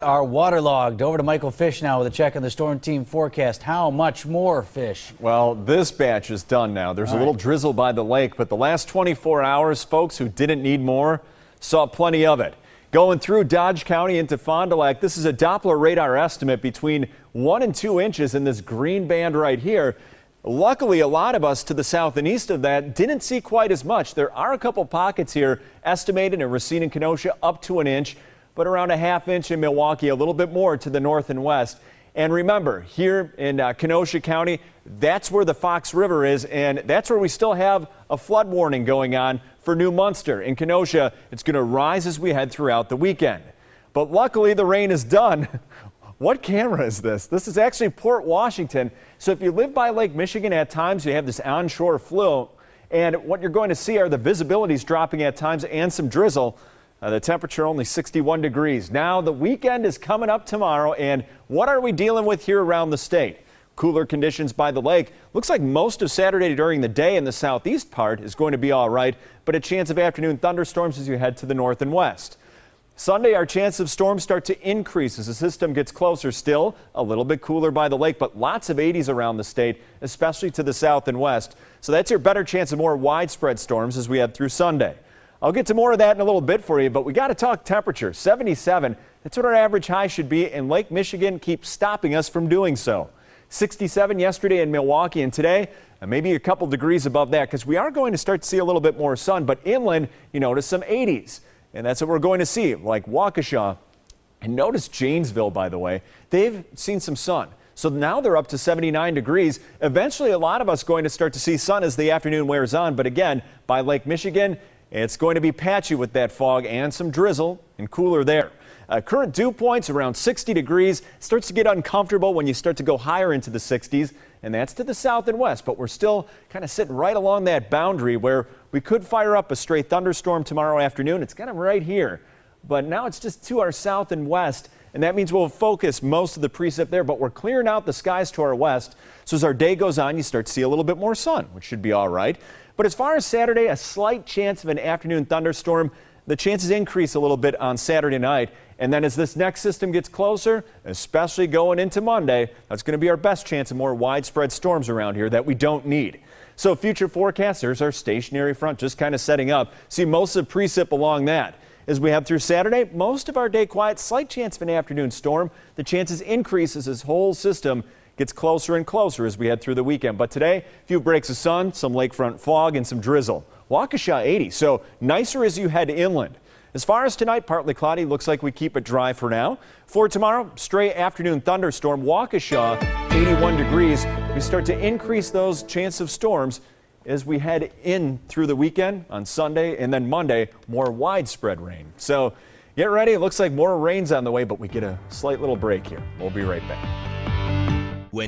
Are waterlogged. Over to Michael Fish now with a check on the Storm Team forecast. How much more, Fish? Well, this batch is done now. There's a little drizzle by the lake, but the last 24 hours, folks who didn't need more saw plenty of it. Going through Dodge County into Fond du Lac, this is a Doppler radar estimate between 1 and 2 inches in this green band right here. Luckily, a lot of us to the south and east of that didn't see quite as much. There are a couple pockets here estimated in Racine and Kenosha up to an inch, but around a ½ inch in Milwaukee, a little bit more to the north and west. And remember, here in Kenosha County, that's where the Fox River is, and that's where we still have a flood warning going on for New Munster. In Kenosha, it's going to rise as we head throughout the weekend. But luckily, the rain is done. What camera is this? This is actually Port Washington. So if you live by Lake Michigan, at times you have this onshore flow, and what you're going to see are the visibilities dropping at times and some drizzle. The temperature only 61 degrees. Now the weekend is coming up tomorrow, and what are we dealing with here around the state? Cooler conditions by the lake. Looks like most of Saturday during the day in the southeast part is going to be all right, but a chance of afternoon thunderstorms as you head to the north and west. Sunday, our chance of storms start to increase as the system gets closer. Still a little bit cooler by the lake, but lots of 80s around the state, especially to the south and west. So that's your better chance of more widespread storms as we head through Sunday. I'll get to more of that in a little bit for you, but we got to talk temperature. 77, that's what our average high should be, and Lake Michigan keeps stopping us from doing so. 67 yesterday in Milwaukee, and today maybe a couple degrees above that because we are going to start to see a little bit more sun, but inland you notice some 80s, and that's what we're going to see, like Waukesha. And notice Janesville, by the way, they've seen some sun. So now they're up to 79 degrees. Eventually, a lot of us going to start to see sun as the afternoon wears on, but again, by Lake Michigan, it's going to be patchy with that fog and some drizzle and cooler there. Current dew points around 60 degrees. Starts to get uncomfortable when you start to go higher into the 60s, and that's to the south and west. But we're still kind of sitting right along that boundary where we could fire up a stray thunderstorm tomorrow afternoon. It's kind of right here, but now it's just to our south and west, and that means we'll focus most of the precip there, but we're clearing out the skies to our west. So as our day goes on, you start to see a little bit more sun, which should be all right. But as far as Saturday, a slight chance of an afternoon thunderstorm. The chances increase a little bit on Saturday night. And then as this next system gets closer, especially going into Monday, that's going to be our best chance of more widespread storms around here that we don't need. So future forecasts, there's our stationary front just kind of setting up. See most of the precip along that. As we head through Saturday, most of our day quiet, slight chance of an afternoon storm. The chances increase as this whole system gets closer and closer as we head through the weekend. But today, a few breaks of sun, some lakefront fog, and some drizzle. Waukesha 80, so nicer as you head inland. As far as tonight, partly cloudy. Looks like we keep it dry for now. For tomorrow, stray afternoon thunderstorm. Waukesha 81 degrees. We start to increase those chances of storms as we head in through the weekend on Sunday, and then Monday, more widespread rain. So get ready. It looks like more rain's on the way, but we get a slight little break here. We'll be right back.